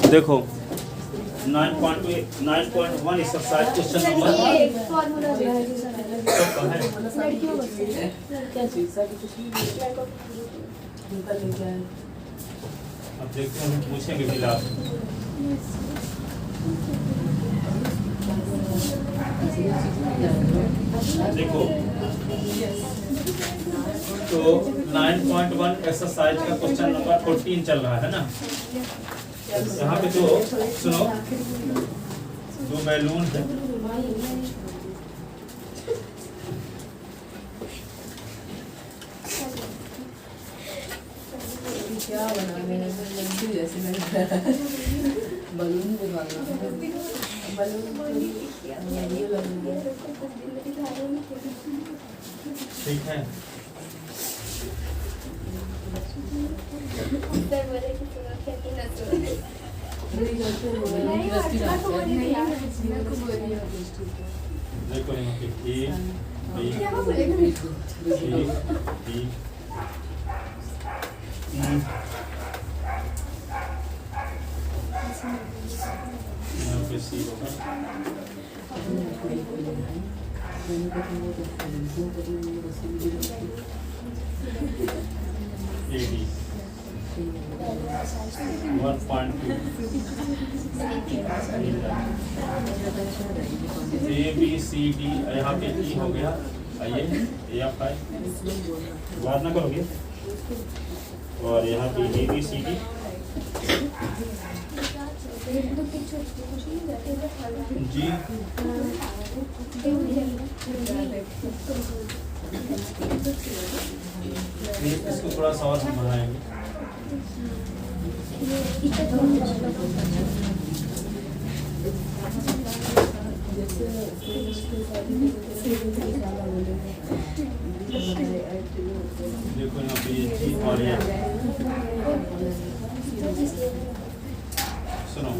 देखो 9.1 exercise question number अब देखते हैं हम पूछेंगे फिलहाल। देखो तो 9.1 एक्सरसाइज का क्वेश्चन नंबर 14 चल रहा है ना। यहाँ पे तो सुनो, दो बैलून है, क्या बनाने हैं जैसे बलून ठीक है। देखो यहाँ पे ए बी यहाँ पे सी होगा, A D 1.2 A B C D, यहाँ पे ई हो गया। आइए ए एफ आई बात ना करोगे, और यहाँ पे ए बी सी डी जी इसको थोड़ा सा और हम बढ़ाएंगे। देखो यहाँ पे ये जी और ये सुनो,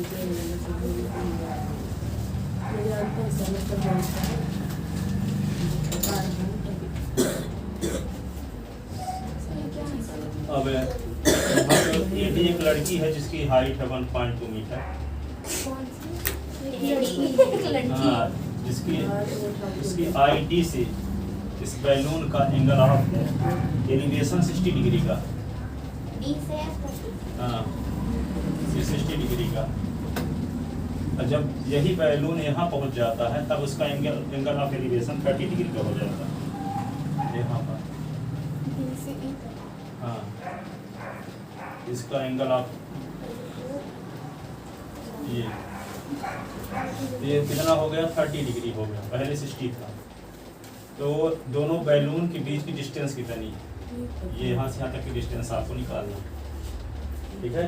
अब ये एक लड़की है जिसकी हाइट है 1.2 मीटर। हाँ, जिसकी आईडी से इस बैलून का एंगल ऑफ एलिवेशन 60 डिग्री का। हाँ, 60 डिग्री का। जब यही बैलून यहाँ पहुँच जाता है तब उसका एंगल ऑफ एलिवेशन 30 डिग्री का हो जाता है यहाँ पर। हाँ, इसका एंगल ऑफ ये कितना हो गया, 30 डिग्री हो गया, पहले 60 था। तो दोनों बैलून के बीच की डिस्टेंस कितनी है, ये यहाँ से यहाँ तक की डिस्टेंस आपको निकालना, ठीक है।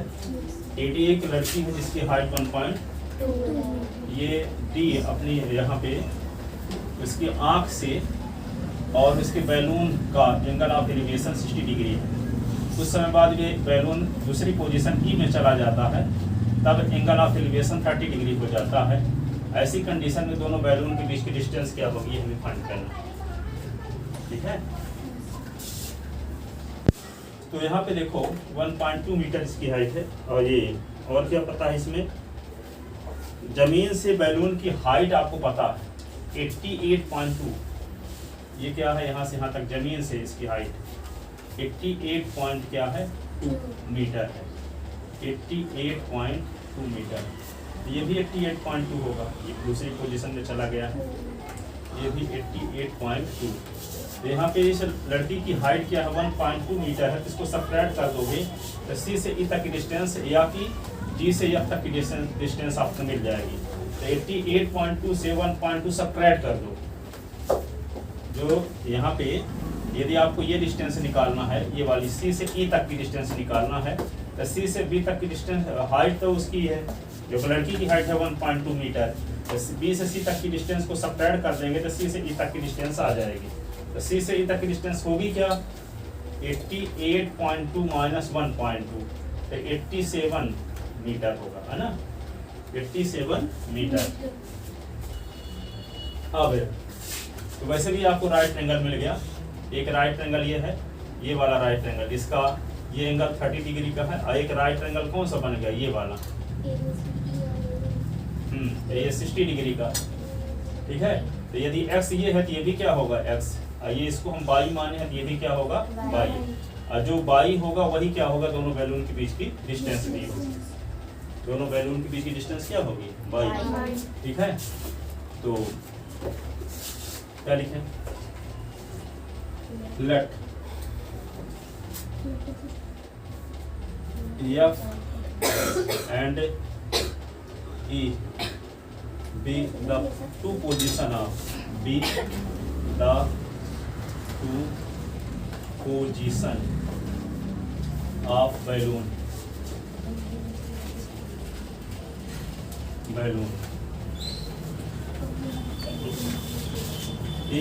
एडी एक लड़की है जिसकी हाइट 1.2, ये डी अपनी यहाँ पे इसकी आँख से और इसके बैलून का एंगल ऑफ एलिवेशन 60 डिग्री है। कुछ समय बाद ये बैलून दूसरी पोजीशन ई में चला जाता है, तब एंगल ऑफ एलिवेशन 30 डिग्री हो जाता है। ऐसी कंडीशन में दोनों बैलून के बीच की डिस्टेंस क्या होगी, हमें फाइंड करना, ठीक है। तो यहाँ पे देखो 1.2 मीटर इसकी हाइट है, और ये और क्या पता है इसमें, जमीन से बैलून की हाइट आपको पता है 88.2, ये क्या है, यहाँ से यहाँ तक जमीन से इसकी हाइट 88 पॉइंट क्या है 2 मीटर है, 88.2 मीटर। ये भी 88.2 होगा, ये दूसरी पोजीशन में चला गया है, ये भी 88.2। तो यहाँ पे इस लड़की की हाइट क्या है 1.2 मीटर है, तो इसको सब्ट्रैक्ट कर दोगे तो सी से ई तक की डिस्टेंस या कि जी से एफ तक की डिस्टेंस आपको मिल जाएगी। तो 88.2 से 1.2 सब्ट्रैक्ट कर दो। जो यहाँ पे यदि आपको ये डिस्टेंस निकालना है, ये वाली सी से ई तक की डिस्टेंस निकालना है, तो सी से बी तक की डिस्टेंस हाइट तो उसकी है, जो लड़की की हाइट है 1.2 मीटर, तो बी से सी तक की डिस्टेंस को सब्ट्रैक्ट कर देंगे तो सी से ई तक की डिस्टेंस आ जाएगी। तो सी से ई तक की डिस्टेंस होगी क्या 88.2 माइनस 1.2, तो 87 मीटर होगा, है ना, 87 मीटर। अब तो वैसे भी आपको राइट ट्रायंगल मिल गया, एक राइट ट्रायंगल ये है, ये वाला राइट ट्रायंगल, इसका ये एंगल 30 डिग्री का है और एक राइट एंगल कौन सा बन गया, ये वाला। तो ये 60 डिग्री का, ठीक है। तो यदि x ये है तो ये भी क्या होगा x, और ये इसको हम y माने हैं तो ये भी क्या होगा y, और जो y होगा वही क्या होगा, दोनों बैलून के बीच की डिस्टेंस दी होगी। दोनों बैलून के बीच की डिस्टेंस क्या होगी, y, ठीक है। तो क्या लिखें, late F and E be the two position of be the two position of balloon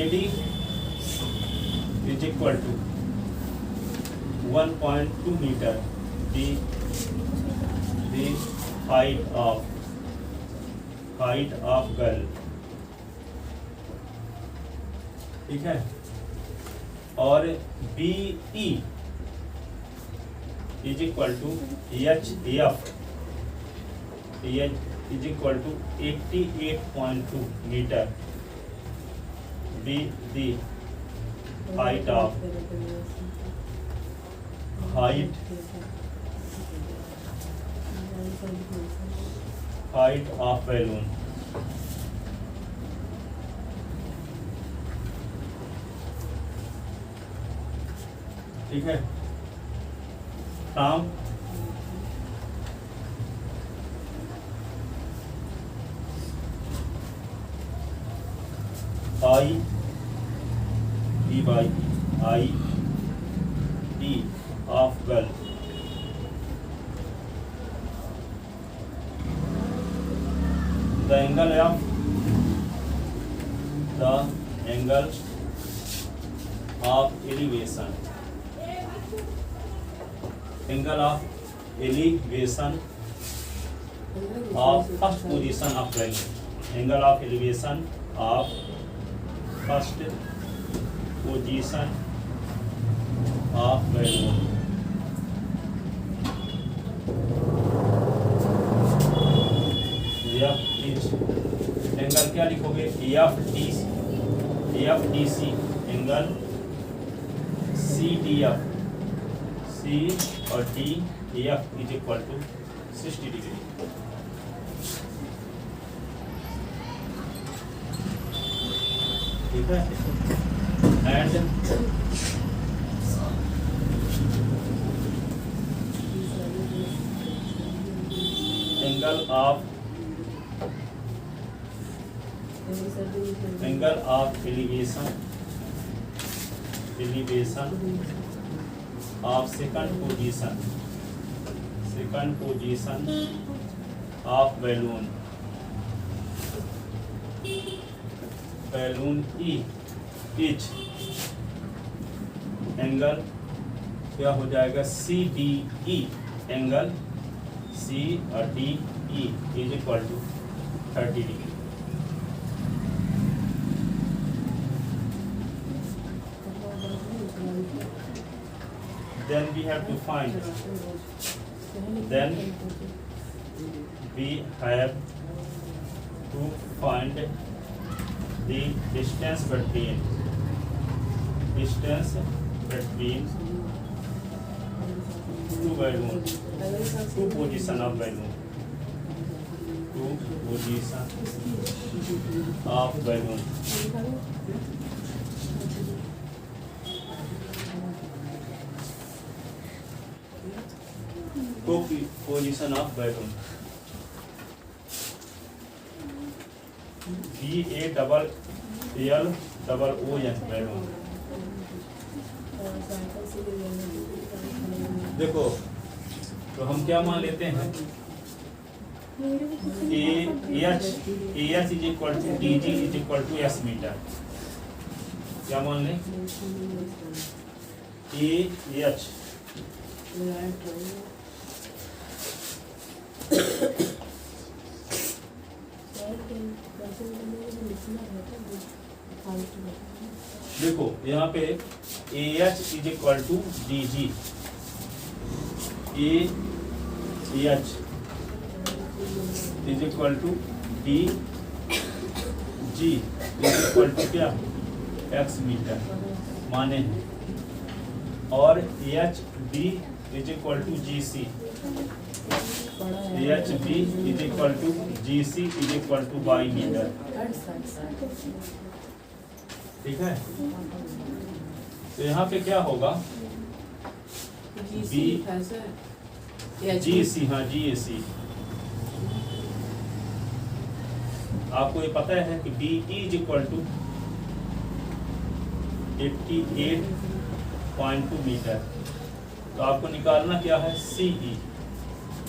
AD is equal to 1.2 meter, the height of girl, ठीक है। और BE is equal to HF is equal to 88.2 meter, be the height of balloon, ठीक है। Term I of girl, the angle of elevation of first position of balloon, angle of elevation of first position of balloon, F is angle क्या लिखोगे, EFDC angle CDF, C और DF is equal to 60 degree, ठीक है। And angle of elevation of second position of balloon E each angle क्या हो जाएगा, CDE angle C और DE is equal to 30 degree. Then we have to find the distance between two balloons, two position of balloon, position of balloon, BALLON balloon। देखो तो हम क्या मान लेते हैं, AH is equal to DG is equal to S metre. क्या मान लें, AH देखो यहाँ पे AH is equal to DG, A H is equal to D G is equal to क्या एक्स मीटर माने हैं, और H B is equal to G C, H B is equal to G C is equal to y metre. ठीक है, तो यहाँ पे क्या होगा बी जी सी, हाँ जी ए सी। आपको ये पता है कि B is equal to 88.2 meter. तो आपको निकालना क्या है C E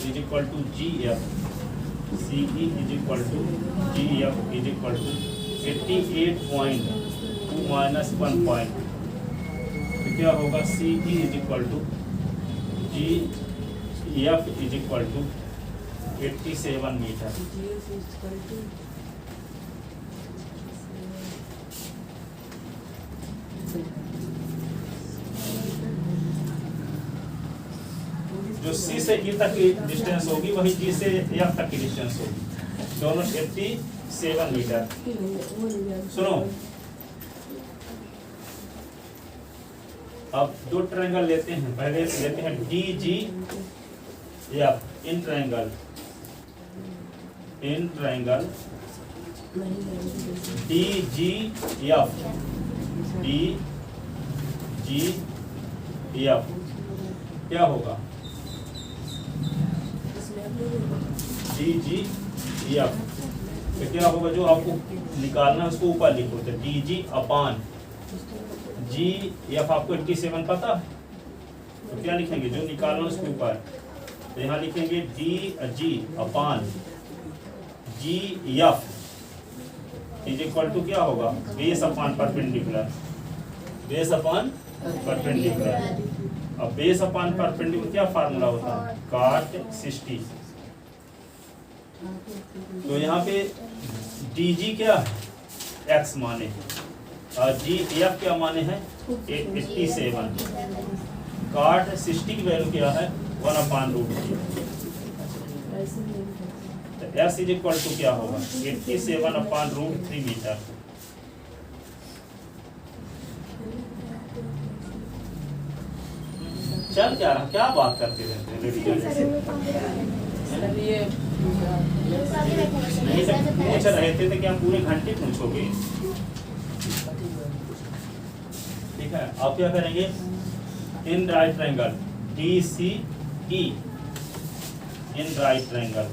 is equal to G F, C E is equal to G F is equal to 88.2 minus 1 point, तो क्या होगा C E is equal to G F is equal to 87 meter. जो C से ई तक की distance होगी वही जी से एफ तक की डिस्टेंस होगी, दोनों 87 मीटर। सुनो, अब दो ट्रायंगल लेते हैं, पहले लेते हैं D G F in triangle, D G F, D G F क्या होगा डी जी एफ, तो क्या होगा जो आपको निकालना है उसको ऊपर लिखो, तो D G upon G F आपको 87 पता है, तो क्या लिखेंगे जो निकालना है उसके ऊपर, तो यहाँ लिखेंगे D G upon G F is equal to क्या होगा base upon perpendicular, base upon perpendicular. अब बेस अपान परपेंडिकुलर क्या फार्मूला होता है cot 60। तो यहाँ पे डी जी क्या है एक्स माने और जी एफ क्या माने हैं 87, cot 60 की वैल्यू क्या है 1/√3, तो एस इज इक्वल टू क्या होगा 87/√3 मीटर। चल क्या रहा, क्या बात करते रहते हैं लड़कियों जैसे, नहीं सब पूछ रहे थे तो क्या पूरे घंटे पूछोगे। ठीक है, आप क्या करेंगे in right triangle D C E, in right triangle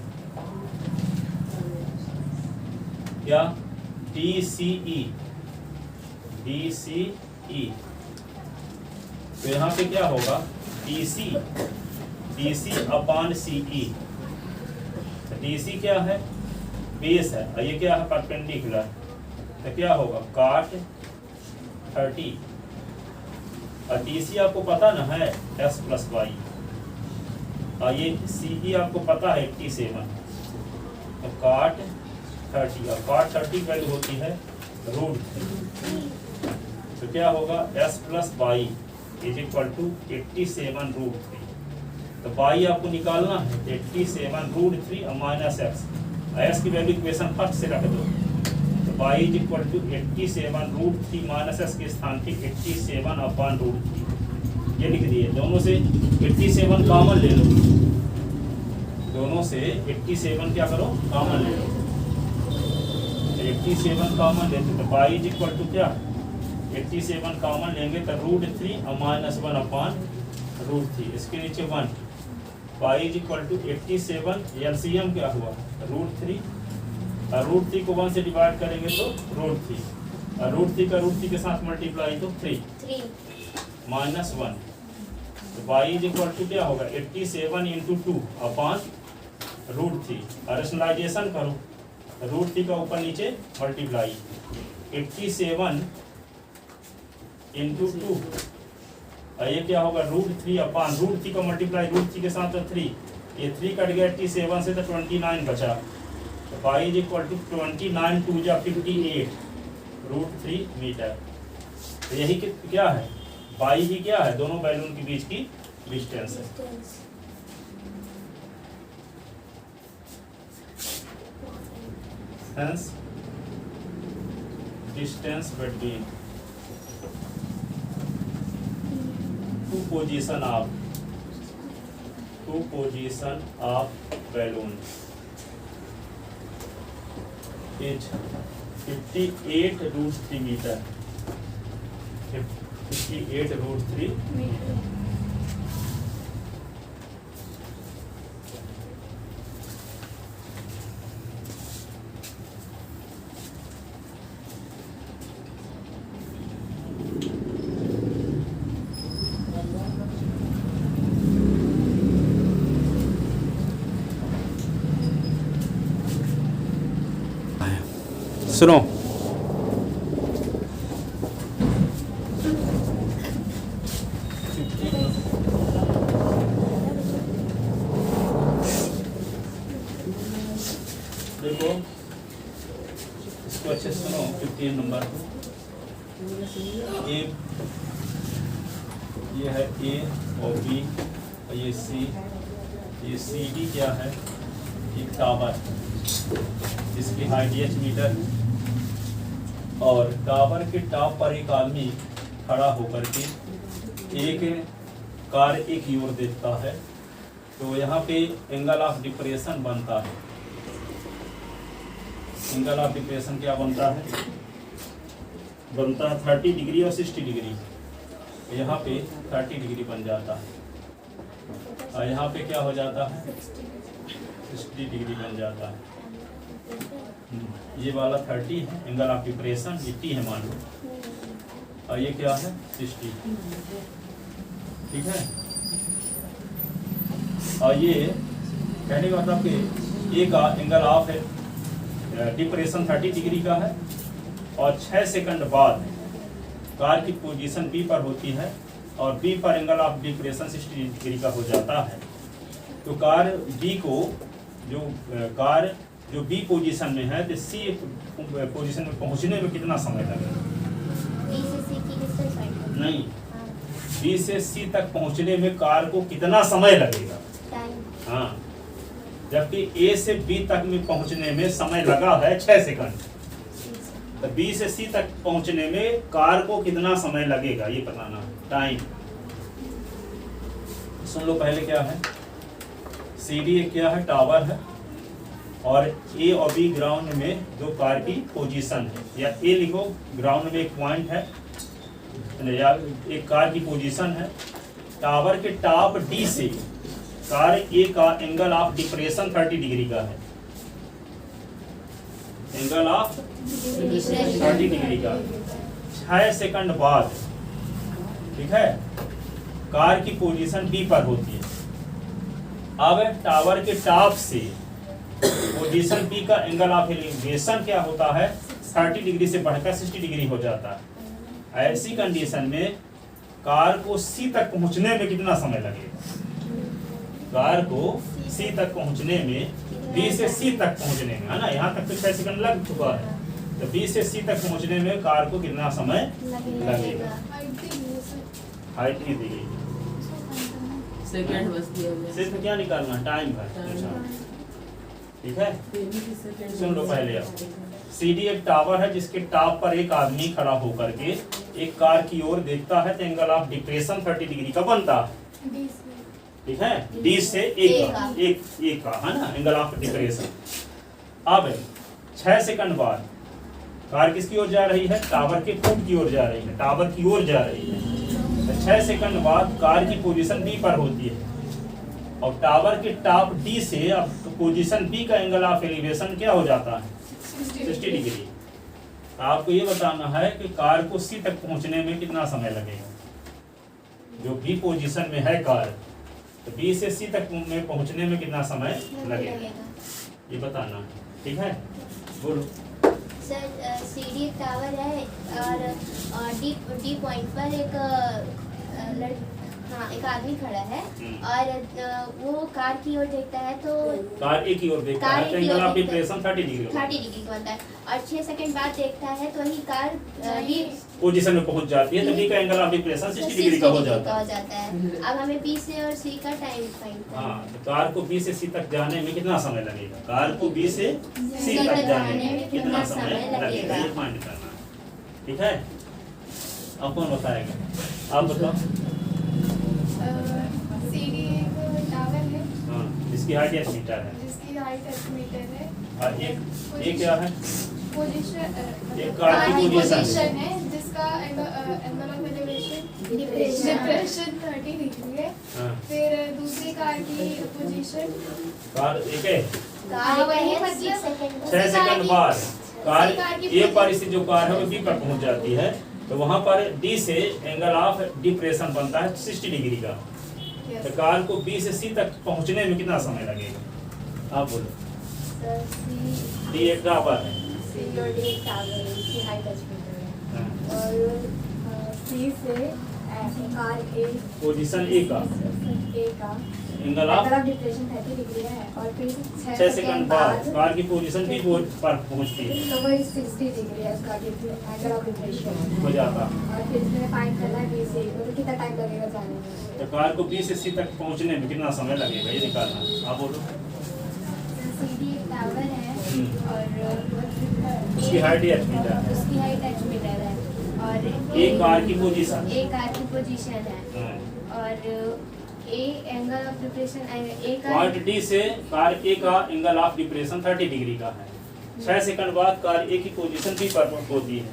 क्या D C E, D C E, तो यहाँ पे क्या होगा डी सी अपान सी ई, डी सी क्या है बेस है और ये क्या है परपेंडिकुलर, तो क्या होगा cot 30, और डी सी आपको पता ना है x प्लस वाई, और ये सी ई आपको पता है 87, तो cot 30, और cot 30 वैल्यू होती है √3, तो क्या होगा s plus y is equal to 87√3, तो वाई आपको निकालना है 87√3 और माइनस एक्स, एक्स की वैल्यू इक्वेशन फर्स्ट से रख दो, तो y is equal to 87√3 minus x के स्थान पे 87/√3, ये लिख दिए। दोनों से 87 कॉमन ले लो, दोनों से 87 क्या करो कॉमन ले लो, 87 कॉमन लेते तो वाई इज इक्वल टू क्या 87 कॉमन लेंगे तो √3 और माइनस 1/√3, इसके नीचे 1, y is equal to 87, LCM क्या हुआ √3, और √3 को 1 से डिवाइड करेंगे तो √3, और √3 का √3 के साथ मल्टीप्लाई तो 3 माइनस 1, तो वाई इज इक्वल टू क्या होगा 87 इंटू 2 अपान √3, और रेशनलाइजेशन करो √3 का ऊपर नीचे मल्टीप्लाई 87 इंटू 2, और ये क्या होगा √3 अपान √3 का मल्टीप्लाई √3 के साथ तो 3, ये 3 कट गया 87 से तो 29 बचा, तो y इज इक्वल टू 29 2 जा 58 √3 मीटर। तो यही क्या है y ही क्या है दोनों बैलून के बीच की डिस्टेंस है। hence distance between two position of balloon is 58√3 meter. 58√3 सुनो देखो इसको अच्छे से सुनो 15 नंबर ए, ये है ए और बी और ये सी, ये सी डी क्या है, एक टावर जिसकी हाइट h मीटर, और टावर के टॉप पर एक आदमी खड़ा होकर के एक कार एक की ओर देखता है, तो यहाँ पे एंगल ऑफ डिप्रेशन बनता है। एंगल ऑफ डिप्रेशन क्या बनता है? बनता है 30 डिग्री और 60 डिग्री। यहाँ पे 30 डिग्री बन जाता है और यहाँ पे क्या हो जाता है? 60 डिग्री बन जाता है। ये वाला 30 है एंगल ऑफ डिप्रेशन, ये T है मान लो, और ये क्या है 60, ठीक है। और ये कहने का मतलब कि एक एंगल ऑफ डिप्रेशन 30 डिग्री का है और 6 सेकंड बाद कार की पोजीशन B पर होती है और B पर एंगल ऑफ डिप्रेशन 60 डिग्री का हो जाता है। तो कार जो B पोजीशन में है तो C पोजीशन में पहुंचने में कितना समय लगेगा? नहीं, B से C तक पहुंचने में कार को कितना समय लगेगा? हाँ, जबकि A से B तक में पहुंचने में समय लगा है 6 सेकंड, तो B से C तक पहुंचने में कार को कितना समय लगेगा ये बताना, टाइम। सुन लो पहले क्या है, CD क्या है? टावर है, और A और B ग्राउंड में दो कार की पोजीशन है, या A लिखो ग्राउंड में एक पॉइंट है या एक कार की पोजीशन है। टावर के टॉप D से कार A का एंगल ऑफ डिप्रेशन 30 डिग्री का है, एंगल ऑफ 30 डिग्री का। 6 सेकंड बाद, ठीक है, कार की पोजीशन B पर होती है। अब टावर के टॉप से पोजीशन P का एंगल ऑफ एलिवेशन क्या होता है? 30 डिग्री से बढ़कर 60 डिग्री हो जाता है। ऐसी कंडीशन में कार को C तक पहुंचने में कितना समय लगेगा? कार को C तक पहुंचने में, B से C तक पहुंचने में, है ना, यहाँ तक तो 6 सेकंड लग चुका है, तो B से C तक पहुंचने में कार को कितना समय लगेगा? हाइट नहीं दी गई, सेकंड बस दिया हुआ है। सिर्फ क्या निकालना? टाइम का, ठीक है। सुन लो पहले आप, CD एक टावर है जिसके टॉप पर एक आदमी खड़ा होकर के एक कार की ओर देखता है, तो एंगल ऑफ डिप्रेशन 30 डिग्री का बनता है, ठीक है, D से एक का है ना एंगल ऑफ डिप्रेशन। अब 6 सेकंड बाद कार किसकी ओर जा रही है? टावर के फुट की ओर जा रही है, टावर की ओर जा रही है। 6 सेकंड बाद कार की पोजीशन B पर होती है और टावर के टॉप D से अब पोजीशन B का एंगल ऑफ एलिवेशन क्या हो जाता है? 60 डिग्री। आपको ये बताना है कि कार को C तक पहुंचने में कितना समय लगेगा। जो B पोजीशन में है कार, तो B से C तक में पहुंचने में कितना समय लगेगा ये बताना है, ठीक है। बोलो सर। CD टावर है और D पॉइंट पर एक हाँ एक आदमी खड़ा है और वो कार की ओर देखता है तो कार ए की ओर देखता कार है तो ए की ओर एंगल ऑफ देखता है। डिप्रेशन 30 डिग्री होगा। 30 डिग्री का बनता है और 6 सेकंड बाद देखता है तो वही कार बी पोजीशन में पहुंच जाती है तो बी का एंगल ऑफ डिप्रेशन 60 डिग्री का हो जाता है। अब हमें बी से और सी का टाइम फाइंड करना हाँ, तो कार को बी से सी तक जाने में कितना समय लगेगा? कार को बी से सी तक जाने में कितना समय लगेगा ये फाइंड करना है। ठीक है, अब कौन बताएगा? आप बताओ। सीडी एक टावर है हाँ, जिसकी हाइट 8 मीटर है जिसकी हाइट 8 मीटर है और एक क्या है? पोजीशन एक कार की पोजीशन है जिसका angle of elevation depression 30 degree है। हाँ, फिर दूसरी कार की पोजीशन कार एक है कार वही है मतलब 6 सेकंड 6 सेकंड बाद कार कार की ए पर स्थित जो कार है वो बी पर पहुंच जाती है तो वहां पर डी से एंगल ऑफ डिप्रेशन बनता है 60 डिग्री का। तो कार को बी से सी तक पहुंचने में कितना समय लगेगा? आप बोलो। सी डी एक टावर है। और डी एक टावर है इसकी हाइट 8 मीटर है हाँ, और सी से कार ए पोजीशन ए का का एंगल ऑफ डिप्रेशन 30 डिग्री है और फिर 6 सेकंड बाद कार की पोजीशन बी पर पहुंचती है तो वही 60 डिग्री है उसका एंगल ऑफ डिप्रेशन हो जाता है। और फिर इसमें फाइंड करना है बी से मतलब कितना टाइम लगेगा जाने में। तो कार को बी से सी तक पहुंचने में कितना समय लगेगा ये निकालना। आप बोलो। सीडी एक टावर है हम्म। और उसकी हाइट 8 मीटर है। उसकी हाइट 8 मीटर है और एक कार की पोजीशन एक कार की पोजीशन है हाँ। और ए एंगल ऑफ डिप्रेशन ए का पॉइंट डी से कार ए का एंगल ऑफ डिप्रेशन 30 डिग्री का है। 6 सेकंड बाद कार ए की पोजीशन बी पर होती है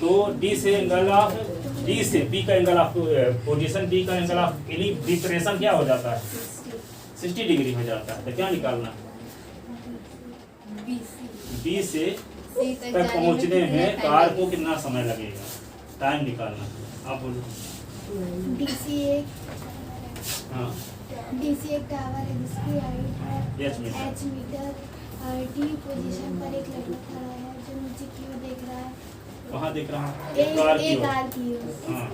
तो डी से एंगल ऑफ डी से बी का एंगल ऑफ पोजीशन डी का एंगल ऑफ डिप्रेशन क्या हो जाता है? 60 डिग्री हो जाता है। तो क्या निकालना? बी से तक पहुंचने में कार को कितना समय लगेगा टाइम निकालना। आप बोलो। डीसी एक हाँ, टावर है जिसकी हाइट है H मीटर। H मीटर और डी पोजीशन पर एक लड़का खड़ा है जो नीचे की ओर देख रहा है। कहाँ देख रहा हूँ? कार की ओर। कार की ओर। हाँ।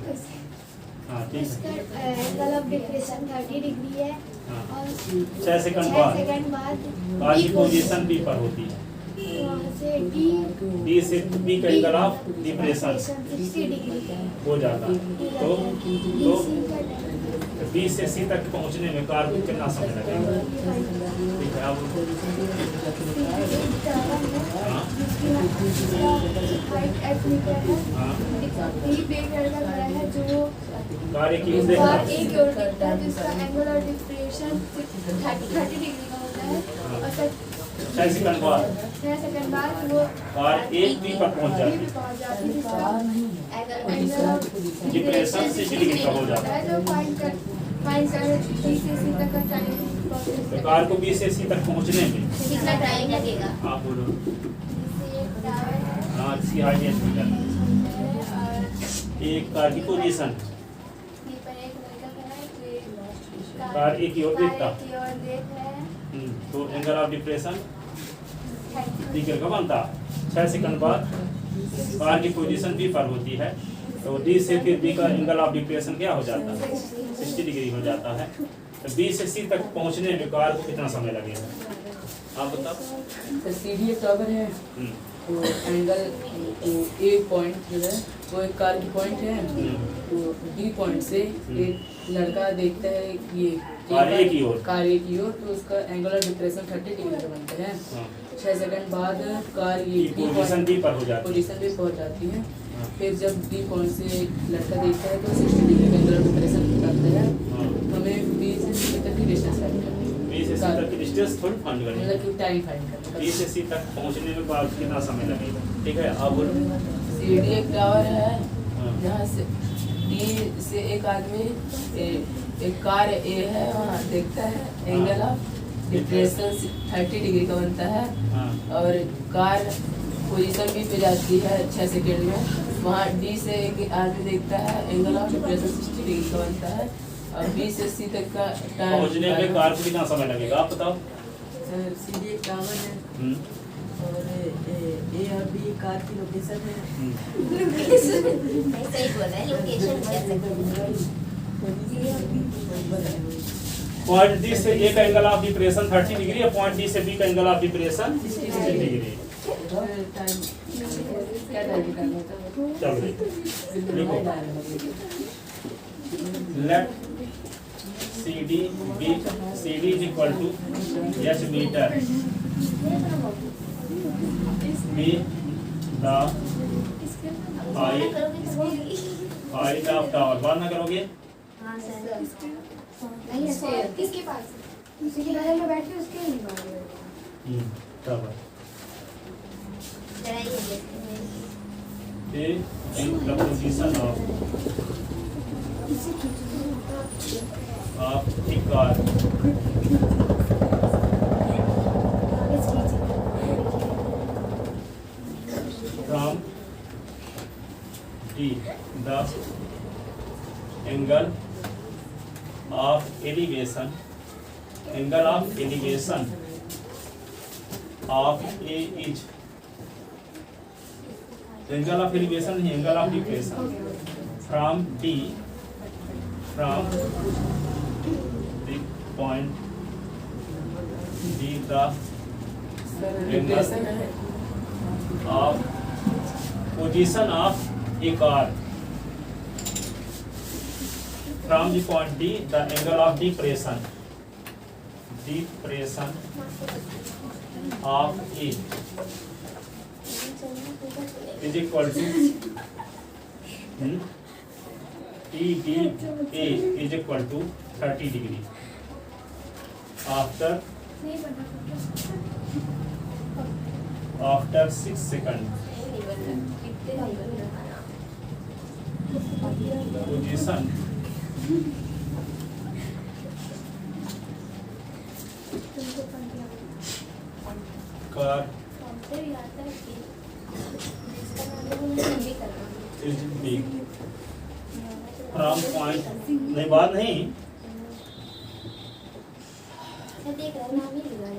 हाँ, ठीक उसका है। एंगल ऑफ डिप्रेशन 30 डिग्री है हाँ, और 6 सेकंड 6 बाद सेकंड बाद कार की पोजीशन बी पर होती है। वहाँ से डी डी से बी का एंगल ऑफ डिप्रेशन 60 डिग्री हो जाता है तो बी से सी तक पहुंचने में कार को कितना समय लगेगा? ठीक है, आप हाँ, हाइट 8 मीटर है। हाँ, एक लड़का खड़ा है जो कार की ओर देख कार रहा है। एक ओर देखता है जिसका एंगल ऑफ डिप्रेशन 30 डिग्री का होता है और 6 सेकंड बाद 6 सेकंड बाद वो कार एक बी पर पहुंच जाती है। पहुंच जाती है जिसका एंगल ऑफ डिप्रेशन 60 डिग्री का हो जाता है। जो फाइंड कर डी से सी तक का टाइम तो कार को बी से सी तक पहुंचने में कितना टाइम लगेगा? आप बोलो। जिससे एक टावर है हाँ, इसकी हाइट 8 मीटर है। और एक कार की पोजीशन डी पर एक लड़का खड़ा है जो कार एक की ओर देखता। कार की ओर देख रहा है। तो एंगल ऑफ डिप्रेशन डिग्री का बनता 6 सेकंड बाद कार की पोजीशन बी पर होती है तो डी से फिर बी का एंगल ऑफ डिप्रेशन क्या हो जाता है? 60 डिग्री हो जाता है। तो बी से सी तक पहुंचने में कार को कितना समय लगेगा? आप बताओ। तो सीडी एक टावर है हम्म, तो एंगल तो ए पॉइंट जो है वो एक कार की पॉइंट है तो डी पॉइंट से एक लड़का देखता है ये कार ए की ओर। कार ए की ओर तो उसका एंगल ऑफ डिप्रेशन 30 डिग्री का बनता है। हाँ, 6 सेकंड बाद कार ये डी पोजीशन बी पर हो जाती है। पोजीशन पे पहुंच जाती है। हाँ, फिर जब डी पॉइंट से एक लड़का देखता है तो 60 डिग्री का एंगल ऑफ डिप्रेशन करता है। हाँ, तो हमें बी से सी तक की डिस्टेंस फाइंड करनी है बी से सी तक की डिस्टेंस थोड़ी फाइंड करनी है। मतलब कि टाइम फाइंड करना बी से सी तक पहुंचने में कार को कितना समय लगेगा? ठीक है, आप बोलो। सीडी एक टावर है हाँ, जहाँ से डी से एक आदमी एक कार ए है वहाँ देखता है एंगल ऑफ डिप्रेशन 30 डिग्री का बनता है हाँ, और कार पोजीशन बी पे जाती है 6 सेकंड में। वहाँ डी से एक आदमी देखता है एंगल ऑफ डिप्रेशन 60 डिग्री का बनता है और बी से सी तक का पहुंचने में टाइम कार को कितना समय लगेगा? आप बताओ। सीडी एक टावर है हम्म, और ए अभी कार की लोकेशन है। हम्म, सही बोला है लोकेशन कह सकते हैं। पॉइंट डी से ए का एंगल ऑफ डिप्रेशन 30 डिग्री है, पॉइंट डी से बी का एंगल ऑफ डिप्रेशन 60 डिग्री। चलो लिखो, let CD is equal to S metre, B the height of tower। बात ना करोगे? हाँ सर। नहीं सर, इसके पास उसी के बगल में बैठ के उसके नहीं मालूम। टावर जरा ये देखते हैं। A is the position of a car from D, the angle of elevation of A is, angle of elevation नहीं, angle of depression from D, from the point D, the depression है of position of a car from the point D, the angle of depression of A is equal to TDA is equal to 30 degree after 6 seconds position car is big from point, नहीं बात नहीं, देख रहा नाम ही लिखा है।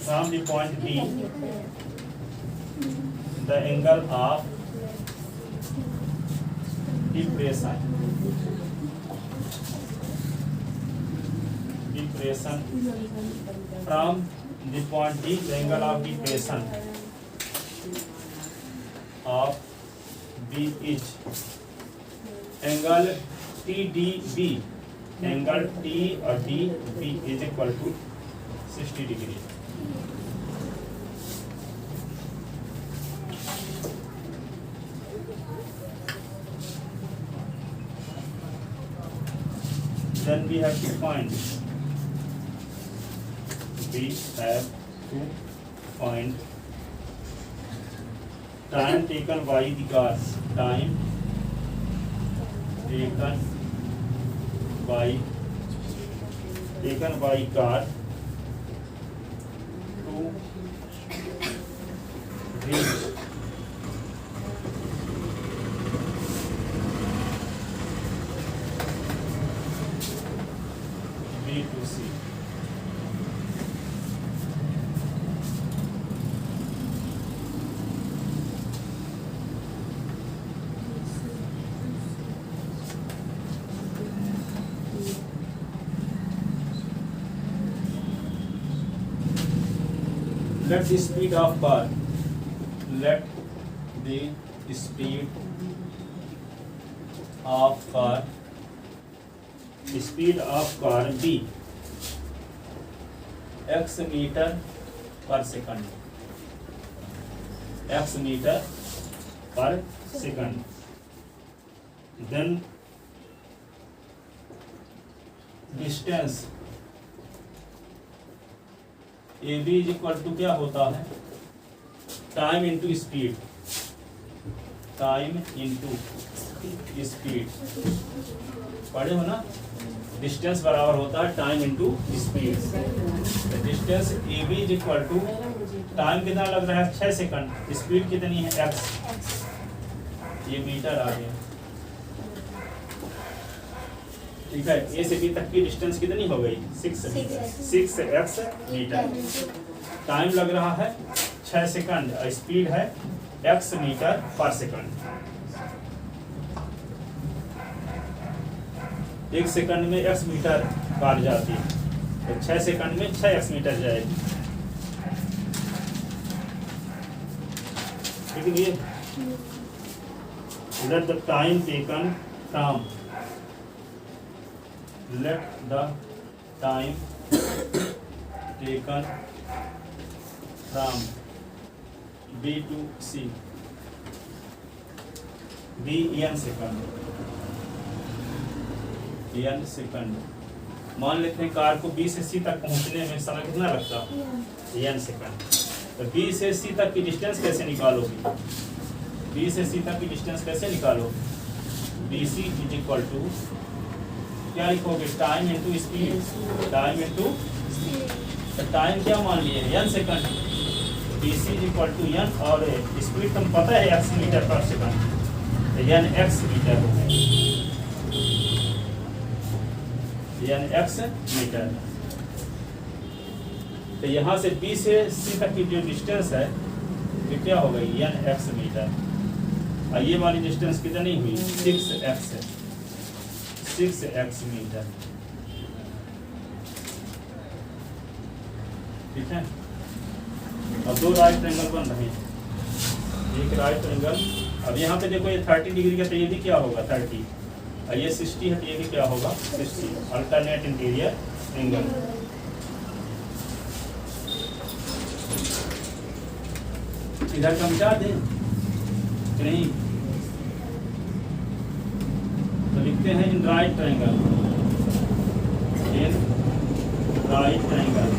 from the point B, the angle of depression from the point D, the angle of depression of B is angle TDB, angle T और DB is equal to 60 degree। Then we have to find time taken by the car, time taken by car to reach B to C। Let the speed of car, let the speed of car be x meter per second, x meter per second। Then distance AB is equal to क्या होता है, time into speed, time into speed, पढ़े हो ना, distance बराबर होता है time into speed. Distance AB is equal to time कितना लग रहा है 6 सेकंड, स्पीड कितनी है x, ये मीटर आ गया, ठीक है। A से B तक की डिस्टेंस कितनी हो गई 6x मीटर, टाइम लग रहा है 6 सेकंड, स्पीड है x मीटर पर सेकंड। 1 सेकंड में x मीटर कार जाती है, तो 6 सेकंड में 6x मीटर जाएगी। ठीक है, let the time taken from B to C B n second, n second. मान लेते हैं कार को B से C तक पहुंचने में समय कितना लगता है, n सेकंड। तो B से C तक की डिस्टेंस कैसे निकालोगे, B से C तक की डिस्टेंस कैसे निकालोगे, BC इज इक्वल टू क्या लिखोगे, time into speed, time into time क्या मान लिए n second, BC is equal to n, और स्पीड तुम पता है x मीटर पर सेकंड, तो n x मीटर हो गया, n x मीटर। तो यहाँ से B से C तक की जो डिस्टेंस है ये क्या हो गई, n x मीटर। और ये वाली डिस्टेंस कितनी हुई, 6x मीटर। ठीक है, अब दो राइट ट्रायंगल बन रहे हैं, एक राइट ट्रायंगल। अब यहाँ पे देखो ये 30 डिग्री का, तो ये भी क्या होगा 30, और ये 60 है, तो ये भी क्या होगा 60, अल्टरनेट इंटीरियर एंगल। इधर का मिटा दें कि नहीं, तो लिखते हैं in right triangle, in right triangle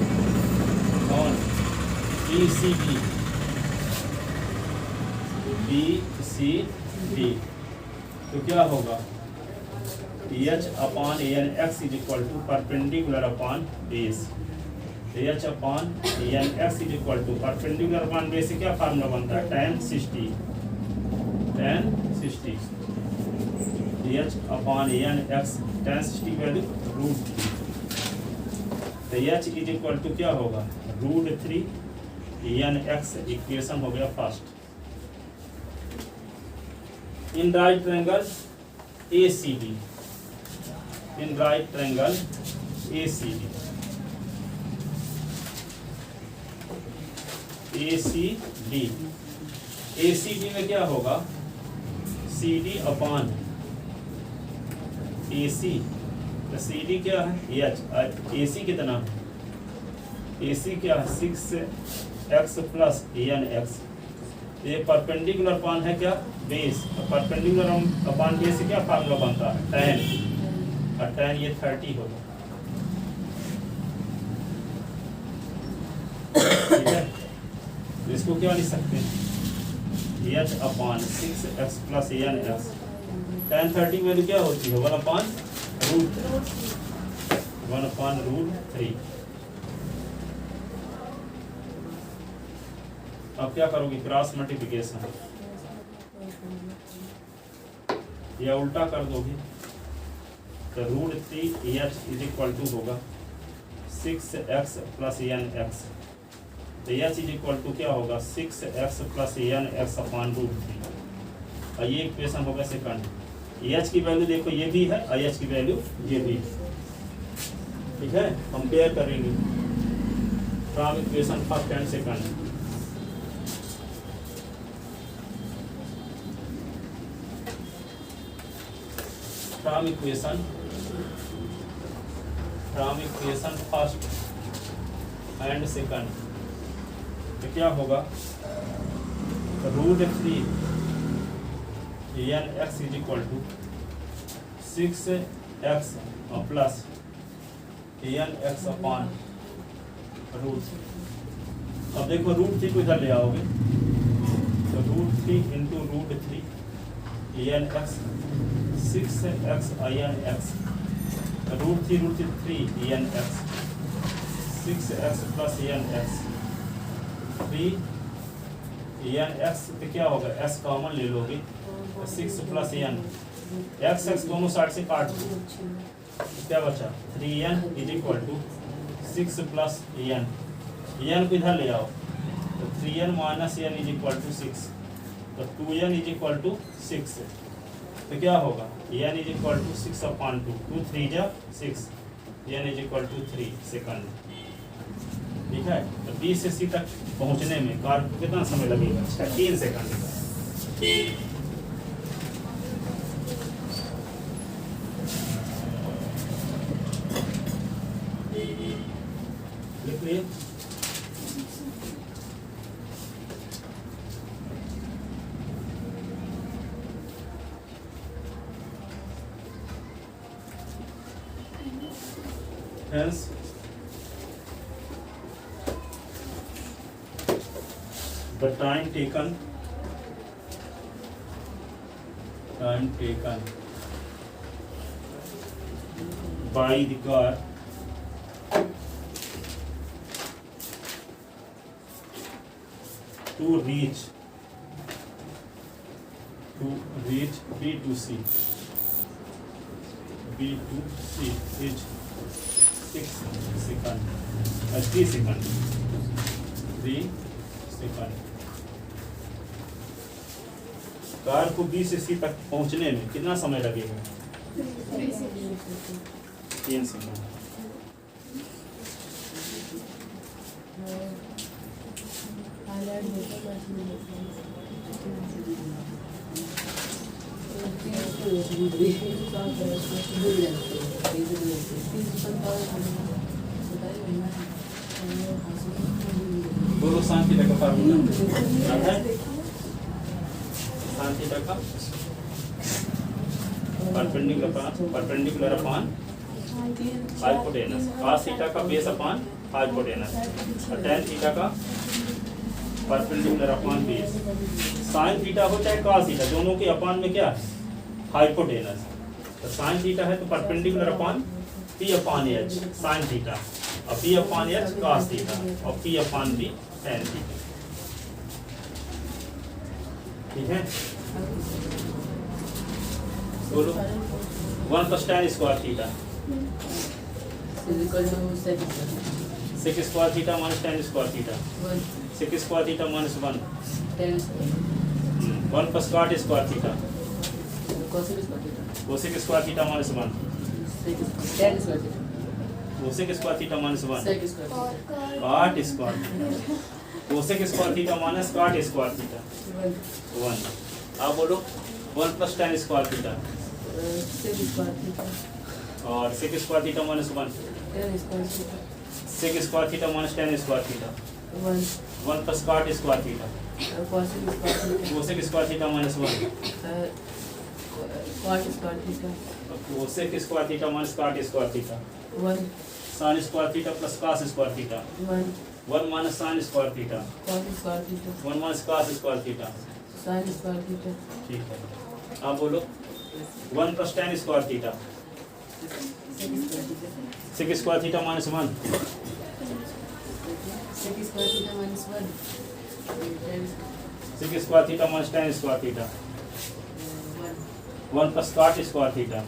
on BCD, तो क्या होगा, h upon an x is equal to perpendicular upon base, h upon an x is equal to perpendicular upon base से क्या फार्मूला बनता है, tan 60, h upon an x, tan 60 value √3, तो h is equal to क्या होगा, √3 n x, equation हो गया first. इन right triangle ACD, इन right triangle ACD, ACD में क्या होगा, CD अपॉन AC, तो CD क्या है h, AC कितना, AC क्या है 6x प्लस n x, ये परपेंडिकुलर अपॉन है क्या बेस, परपेंडिकुलर अपॉन बेस से क्या फार्मूला बनता है, tan, और tan ये 30 होगा। ठीक है, तो इसको क्या लिख सकते हैं, h upon 6x plus n x, tan 30 value क्या होती है 1/√3। अब क्या करोगे, क्रॉस मल्टीप्लिकेशन, या उल्टा कर दोगे, तो √3h इज इक्वल टू होगा 6x प्लस n x, तो h इज इक्वल टू क्या होगा 6x plus n x upon √3, और ये इक्वेशन होगा सेकंड। h की वैल्यू देखो ये भी है, और h की वैल्यू ये भी है। ठीक है, कंपेयर करेंगे from equation first and second. From equation first and second, तो क्या होगा, √3 n x is equal to 6x plus n x upon √3। अब देखो √3 को इधर ले आओगे, तो √3 into √3 n x, 6x n x, √3 n x, 6x plus n x, 3 n x, तो क्या होगा s कॉमन ले लोगे, 6 प्लस n, x दोनों साइड से काट दो, क्या बचा 3n is equal to 6 plus n, n को इधर ले आओ, तो 3n minus n is equal to 6, तो 2n इज इक्वल टू 6, तो क्या होगा n इज इक्वल टू 6/2, 2 3 जा 6, n is equal to 3 second. ठीक है, तो B से C तक पहुंचने में कार को कितना समय लगेगा? 3 सेकंड। लिख लिए? Hence, the time taken by the car to reach B to C is 6 seconds, 3 seconds, 3 second. Car को B से C तक पहुंचने में कितना समय लगेगा? 3 सेकंड। बोलो साइन थीटा का फार्मूला आता है? साइन थीटा का perpendicular upon hypotenuse, cos theta का बेस अपॉन हाइपोटेनस, और tan थीटा का perpendicular upon base. Sine theta हो चाहे cos थीटा, दोनों के अपॉन में क्या है? हाइपोटेनस। तो साइन थीटा है तो perpendicular upon P upon H sine theta, और P upon H cos theta, और P upon B tan theta. ठीक है, बोलो 1 plus tan square theta, sec square theta minus tan square theta, sec square theta minus 1, 1 plus cot square theta, cosec square theta minus 1, cosec square theta minus 1, cot square, cosec square theta minus cot square theta 1। अब बोलो 1 plus tan square theta और sec square theta minus 1, sec square theta minus tan square theta 1 plus cot square theta, cosec square theta minus 1, cosec square theta minus cot square theta, sin square theta plus cos square theta, 1 minus sin square theta, 1 minus cos square theta. ठीक है, आप बोलो 1 plus tan square theta, sec square theta minus 1, sec square theta minus tan square theta, 1 plus cot square theta,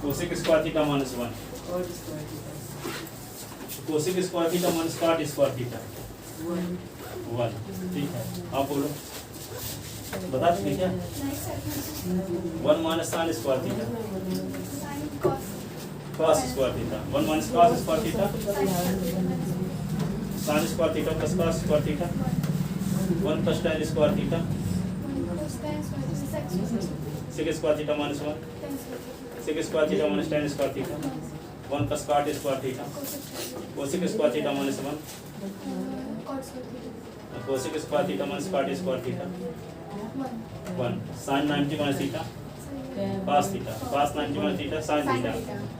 cosec square theta minus 1, cosec square theta minus cot square theta 1। ठीक है, आप बोलो, बता दें क्या? 1 minus sin square theta, cos square theta, 1 minus cos square theta, sin square theta plus cos square theta, 1 plus tan square theta, sec square theta minus 1, sec square theta minus tan square theta, 1 plus cot square theta, cosec square theta minus 1, cosec square theta minus cot square theta 1, sin 90 minus theta, cos theta, cos 90 minus theta, sin theta,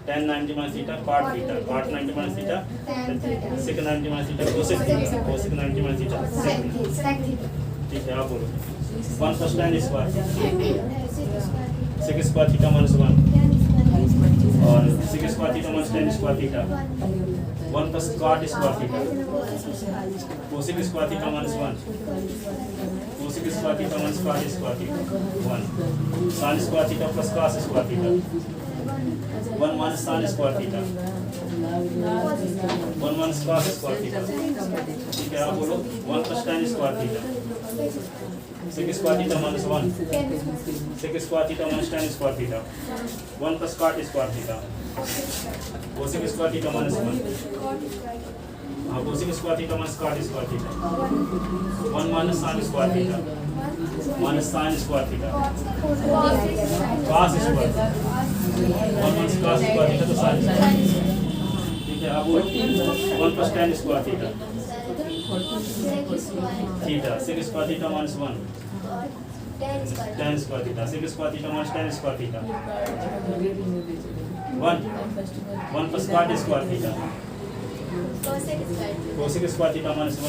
tan 90 minus theta, cot theta, cot 90 minus theta, sec 90 minus theta, cosec theta, cosec 90 minus theta, sec theta. ठीक है, आप बोलो 1 plus tan square, sec square theta minus 1 और sec square theta minus tan square theta, 1 plus cot square theta, cosec square theta minus 1, cosec square theta minus cot square theta 1, sin square theta plus cos square theta 1 minus sin square theta, 1 minus cos square theta, ठीक है आप बोलो 1 plus tan square theta, sec square theta minus 1, sec square theta minus tan square theta, 1 plus cot square theta, cosec square theta minus 1, हाँ cosec square theta minus cot square theta, 1 minus sin square theta, minus sin square theta, cos square theta, 1 minus cos square theta तो sin square, ठीक है अब 1 plus tan square theta, theta, sec square theta minus 1, tan square theta, sec square theta minus tan square theta, 1 plus cot square theta, cosec square theta minus 1,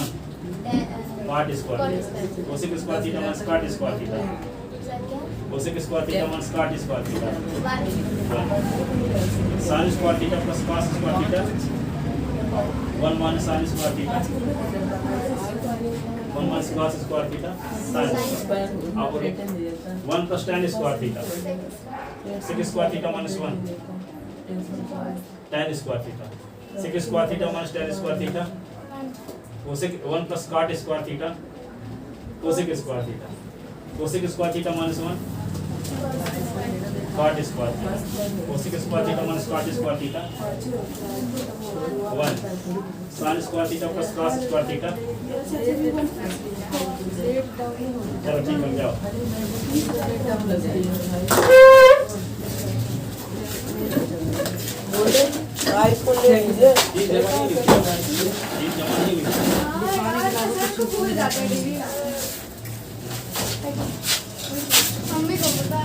cot square theta, cosec square theta minus cot square theta, cosec square theta minus cot square theta, 1 sin square theta plus cos square theta, 1 minus sin square theta, 1 minus cos square theta, sin square, अब 1 plus tan square theta, sec square theta minus 1, tan square theta, sec square theta minus tan square theta, cosec 1 plus cot square theta, cosec square theta, cosec square theta minus 1, cot square theta, cosec square theta minus cot square theta, 1 sin square theta plus cos square theta, चलो ठीक है जाओ ये जमा नहीं भूल जाते हैं डिग्री मम्मी को बता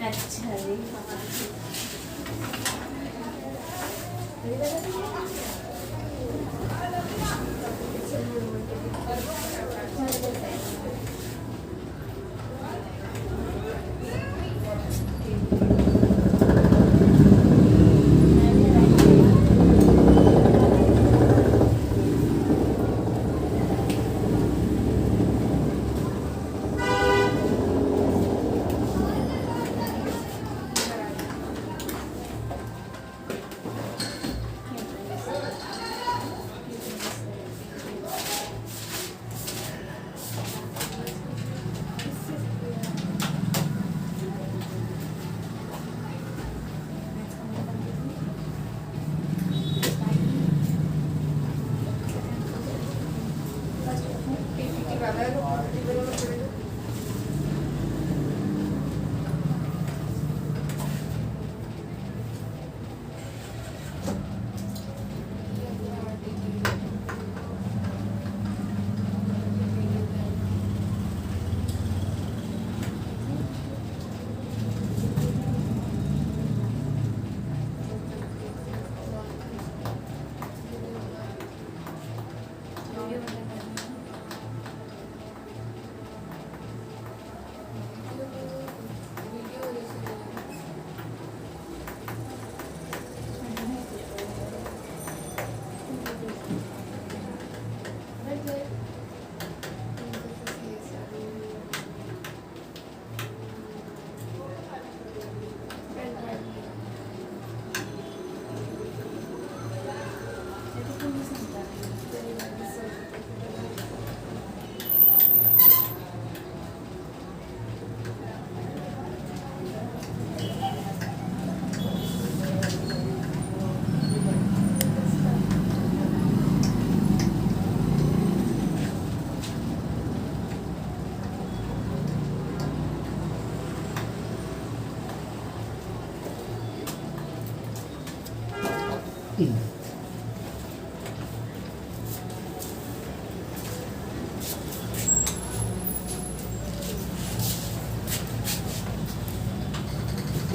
अच्छा जी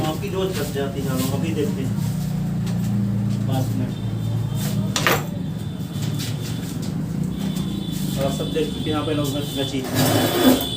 आपकी रोज बच जाती है, हम अभी देखते हैं 5 मिनट और सब देख चुके हैं यहाँ पे लोग बची